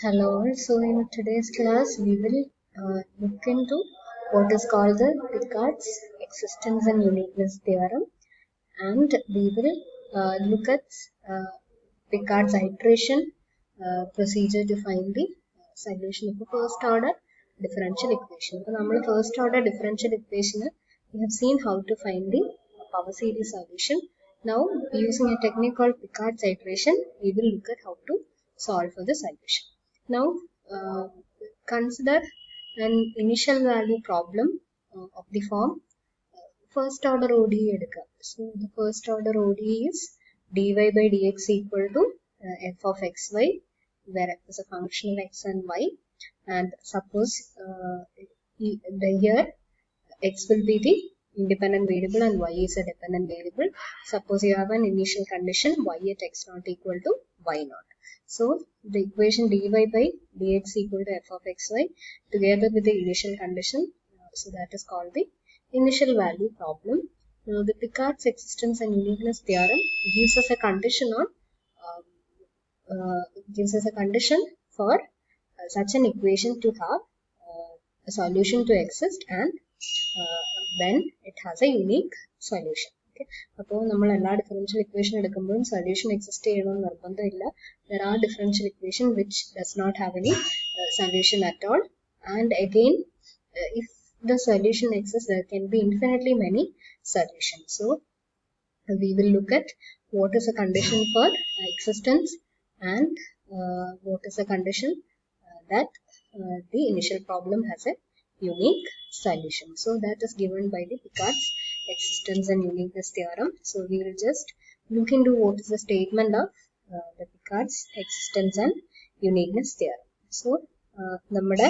Hello, so in today's class we will look into what is called the Picard's existence and uniqueness theorem, and we will look at Picard's iteration procedure to find the solution of the first order differential equation. So, our first order differential equation, we have seen how to find the power series solution. Now, using a technique called Picard's iteration, we will look at how to solve for the solution. Now, consider an initial value problem of the form first order ODE edukka. So the first order ODE is dy by dx equal to f of xy, where f is a function of x and y, and suppose here x will be the independent variable and y is a dependent variable. Suppose you have an initial condition y at x naught equal to y naught. So the equation dy by dx equal to f of xy together with the initial condition, so that is called the initial value problem. Now the Picard's existence and uniqueness theorem gives us a condition on for such an equation to have a solution to exist and when it has a unique solution. Okay. അപ്പോൾ നമ്മൾ എല്ലാ differential equation എടുക്കുമ്പോഴും solution exist ചെയ്യണമെന്ന് നിർബന്ധമില്ല. There are differential equation which does not have any solution at all, and again if the solution exists, there can be infinitely many solutions. So we will look at what is a condition for existence and what is a condition that the initial problem has a unique solution. So that is given by the Picard's existence and uniqueness theorem. So we will just look into what is the statement of the Picard's existence and uniqueness theorem. So നമ്മുടെ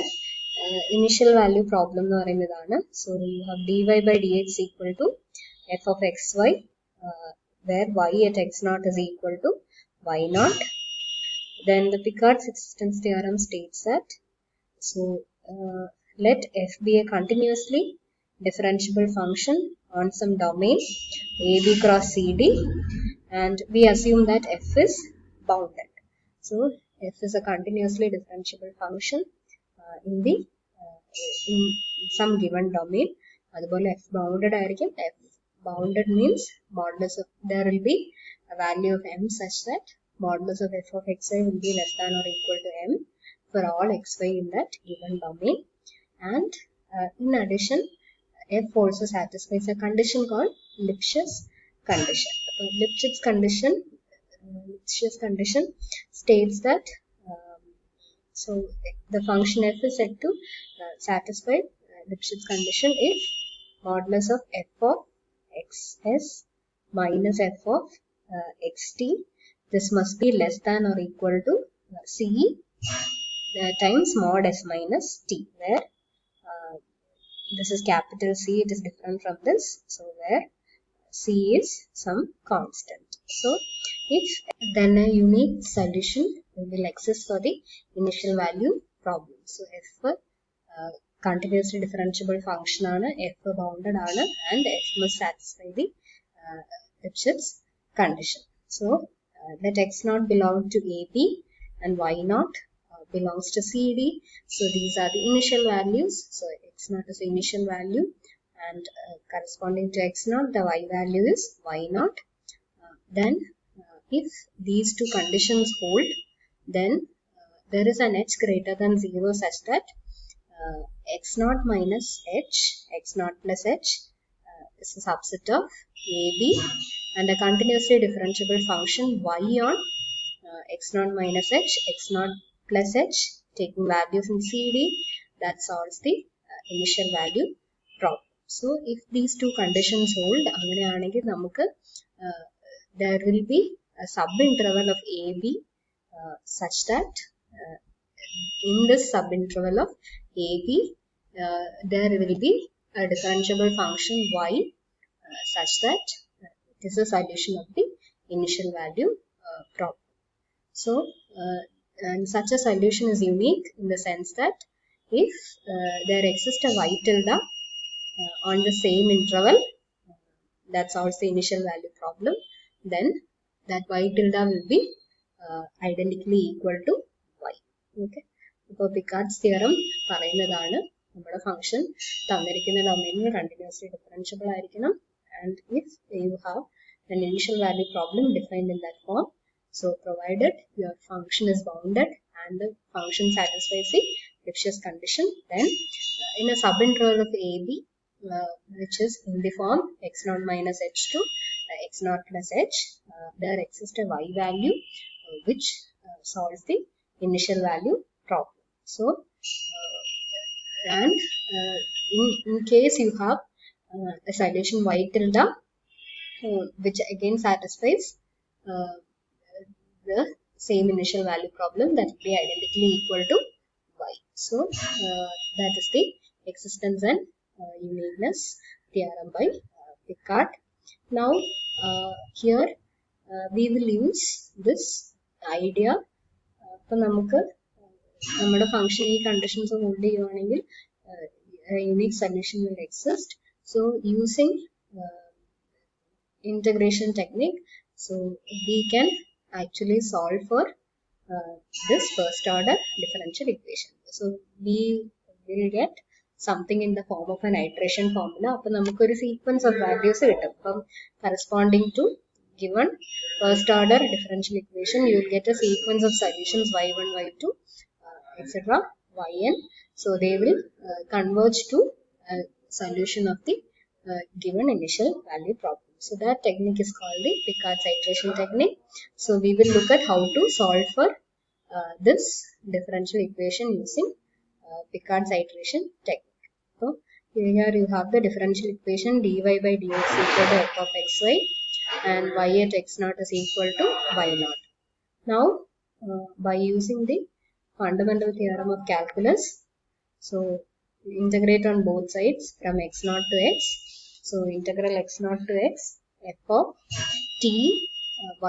initial value problem എന്ന് പറയുന്നതാണ്. So you have dy by dx equal to f of xy, where y at x naught is equal to y naught. Then the Picard's existence theorem states that, so let f be a continuously differentiable function on some domain AB cross CD, and we assume that f is bounded. So f is a continuously differentiable function in some given domain. അതുപോലെ f bounded ആയിരിക്കും. F bounded means modulus of, there will be a value of m such that modulus of f of xy will be less than or equal to m for all xy in that given domain. And in addition, f also satisfies a condition called Lipschitz condition. Lipschitz condition states that so the function f is said to satisfy Lipschitz condition if modulus of f of xs minus f of xt, this must be less than or equal to c times mod s minus t, where this is capital C, it is different from this, so where c is some constant. So if then a unique solution will exist for the initial value problem. So f continuously differentiable function ആണ്, f bounded ആണ്, and f must satisfy the Lipschitz condition. So let x naught belong to AB and y naught belongs to CD. So these are the initial values. So x naught is the initial value, and corresponding to x naught the y value is y naught. Then if these two conditions hold, then there is an h greater than 0 such that x naught minus h, x naught plus h is a subset of AB, and a continuously differentiable function y on x naught minus h, x naught plus h, taking values in CD, that solves the initial value problem. So if these two conditions hold, അങ്ങനെയാണെങ്കിൽ നമുക്ക് there will be a subinterval of AB such that in this subinterval of AB there will be a differentiable function y such that it is a solution of the initial value problem. So and such a solution is unique in the sense that if there exists a y tilde on the same interval that solves the initial value problem, then that y tilde will be identically equal to y. Okay. So Picard's theorem പറയുന്നതാണ് നമ്മുടെ function തന്നിരിക്കുന്ന ഡൊമെയിനിൽ continuously differentiable ആയിരിക്കണം, and if you have an initial value problem defined in that form, so provided your function is bounded and the function satisfies the Lipschitz condition, then in a subinterval of AB, which is in the form x0 minus h to x0 plus h, there exists a y value which solves the initial value problem. So, and in case you have a solution y tilde, which again satisfies the same initial value problem, that will be identically equal to y. So, that is the existence and uniqueness theorem by Picard. Now, here we will use this idea. നമുക്ക് നമ്മുടെ function ഈ conditions hold ചെയ്യുവാണെങ്കിൽ unique solution will exist. So using integration technique, so we can actually solve for this first order differential equation. So we will get something in the form of an iteration formula. അപ്പോൾ നമുക്കൊരു sequence of values കിട്ടും. അപ്പം corresponding to given first order differential equation, you will get a sequence of solutions y1, y2, etc. yn. So they will converge to a solution of the given initial value problem. So that technique is called the Picard's iteration technique. So we will look at how to solve for this differential equation using Picard's iteration technique. So here you have the differential equation dy by dx equal to f of xy and y at x0 is equal to y0. Now by using the fundamental theorem of calculus, so integrate on both sides from x0 to x. So integral x0 to x f of t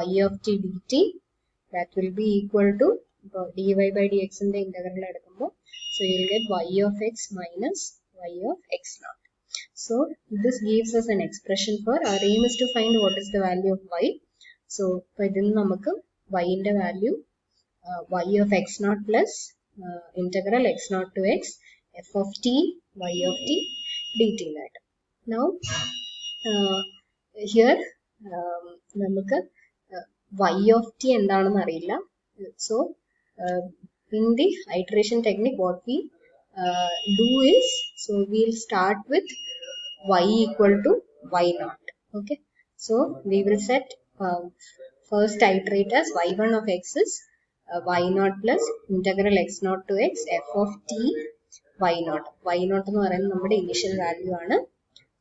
y of t dt, that will be equal to dy by dx in the integral edukkumbo, so you will get y of x minus y of x0. So this gives us an expression for our aim is to find what is the value of y. So idil namakku y inde value y of x0 plus integral x0 to x f of t y of t dt that. Now here നമുക്ക് y of t എന്താണെന്ന് അറിയില്ല. So in the iteration technique what we do is, so we'll start with y equal to y0. Okay, so we will set first iterate as y1 of x is y0 plus integral x0 to x f of t y0. y0 എന്ന് പറയുന്നത് നമ്മുടെ initial value ആണ്.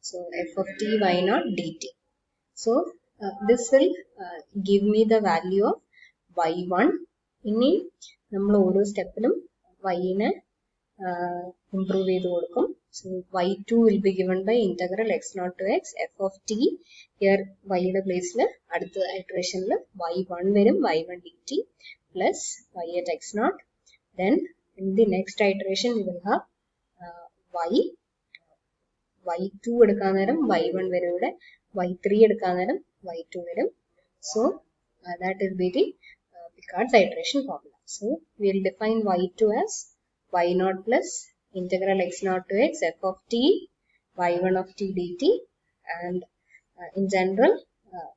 So f of t y0 dt. So this will give me the value of y1. ഇനി നമ്മൾ ഓരോ സ്റ്റെപ്പിലും y നെ improve ചെയ്ത് കൊടുക്കും. So y2 will be given by integral x0 to x f of t. Here y യുടെ പ്ലേസിൽ അടുത്ത iteration y1 വരും, y1 dt plus y at x0. Then in the next iteration we will have y2 എടുക്കാൻ നേരം y1 വരും ഇവിടെ, y3 എടുക്കാൻ നേരം y2 വരും. So that will be the Picard's iteration formula. So we will define y2 as y0 plus integral x0 to x f of t y1 of t dt, and in general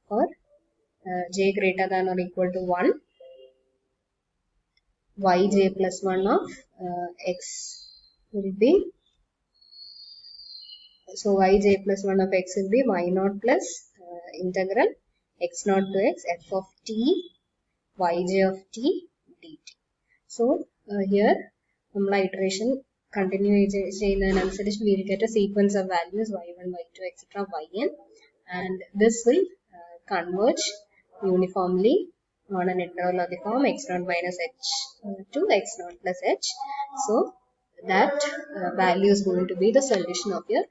for j greater than or equal to 1, yj plus 1 of x will be, so yj plus 1 of x will be y0 plus integral x0 to x f of t yj of t dt. So here നമ്മൾ iteration continue ചെയ്യുന്നതിനനുസരിച്ച് we will get a sequence of values y1, y2, etc. yn, and this will converge uniformly on an interval of the form x0 minus h to x0 plus h. So that value is going to be the solution of your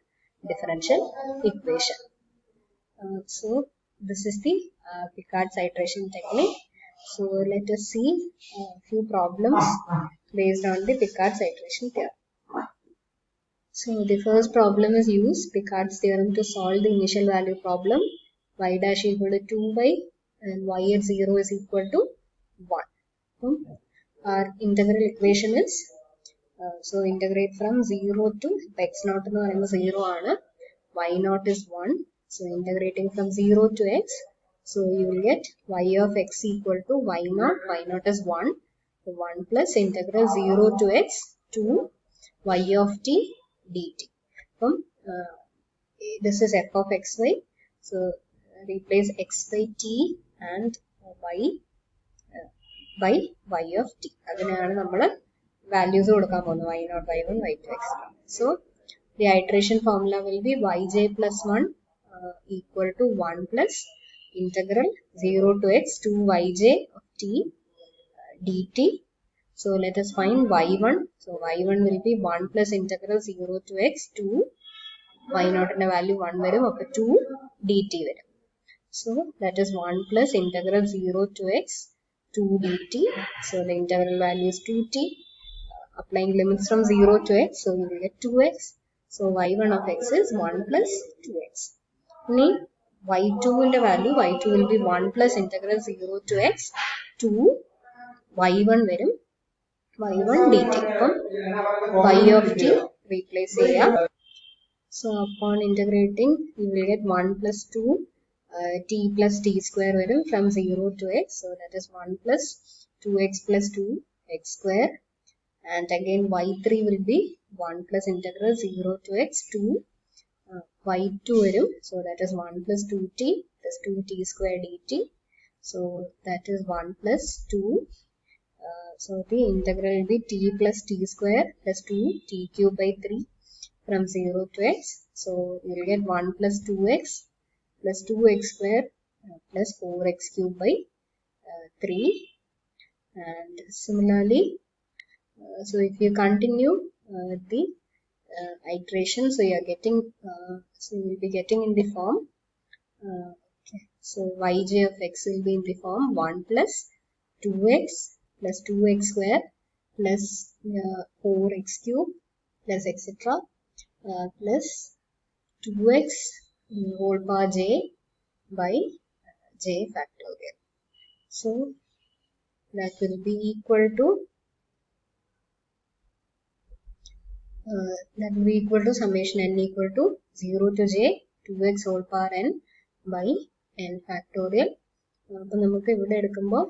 differential equation. So this is the Picard's iteration technique. So let us see a few problems based on the Picard's iteration theorem. So the first problem is use Picard's theorem to solve the initial value problem y dash equal to 2y and y at 0 is equal to 1. our integral equation is so integrate from 0 to x naught എന്ന് പറയുമ്പോൾ 0 ആണ്, y naught is 1. So integrating from 0 to x, so you will get y of x equal to y naught is 1. So 1 plus integral 0 to x to y of t dt. This is f of xy. So replace x by t and y by y of t. അതിനാണ് നമ്മൾ values കൊടുക്കാൻ പോകുന്നത്, y0, y1, y2, etc. So the iteration formula will be yj plus 1 equal to 1 plus integral 0 to x to yj of t dt. So let us find y1. So y1 will be 1 plus integral 0 to x to y0 in value 1 varum, appo 2 dt varum. So that is 1 plus integral 0 to x 2 dt. So the integral value is 2t. Applying limits from 0 to x, so we will get 2x. So y1 of x is 1 plus 2x. Now y2 in the value, y2 will be 1 plus integral 0 to x to y1 varum, y1 dt. Y of t replace here. So upon integrating, you will get 1 plus 2 t plus t square varum from 0 to x. So that is 1 plus 2x plus 2 x square. And again y3 will be 1 plus integral 0 to x to y2 varum. So that is 1 plus 2t plus 2t square dt. So that is 1 plus 2. So the integral will be t plus t square plus 2 t cube by 3 from 0 to x. So you will get 1 plus 2x plus 2x square plus 4x cube by 3. And similarly, so if you continue the iteration, so you are getting, so you will be getting in the form, okay. So yj of x will be in the form 1 plus 2x plus 2x square plus 4x cube plus etc. Plus 2x whole power j by j factorial. So that will be equal to summation n equal to 0 to j 2x whole power n by n factorial. അപ്പോൾ നമുക്ക് ഇവിടെ എടുക്കുമ്പോൾ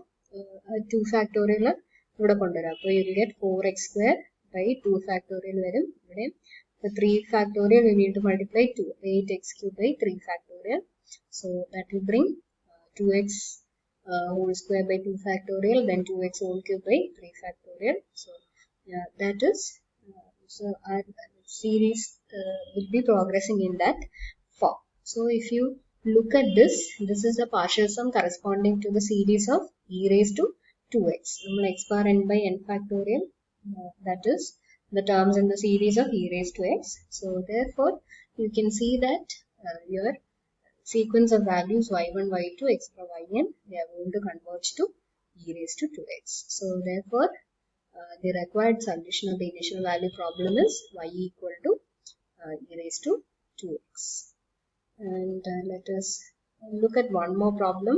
2 factorial ഇവിടെ കൊണ്ടുവരാം. അപ്പോൾ you will get 4x square by 2 factorial വരും ഇവിടെ. For 3 factorial we need to multiply 2, 8x cube by 3 factorial. So that will bring 2x whole square by 2 factorial, then 2x whole cube by 3 factorial. So yeah, that is so our series will be progressing in that form. So if you look at this, this is a partial sum corresponding to the series of e raised to 2x. X bar n by n factorial, that is the terms in the series of e raised to x. So therefore you can see that your sequence of values y1, y2, x bar yn, they are going to converge to e raised to 2x. So therefore the required solution of the initial value problem is y equal to e raised to 2x. And let us look at one more problem.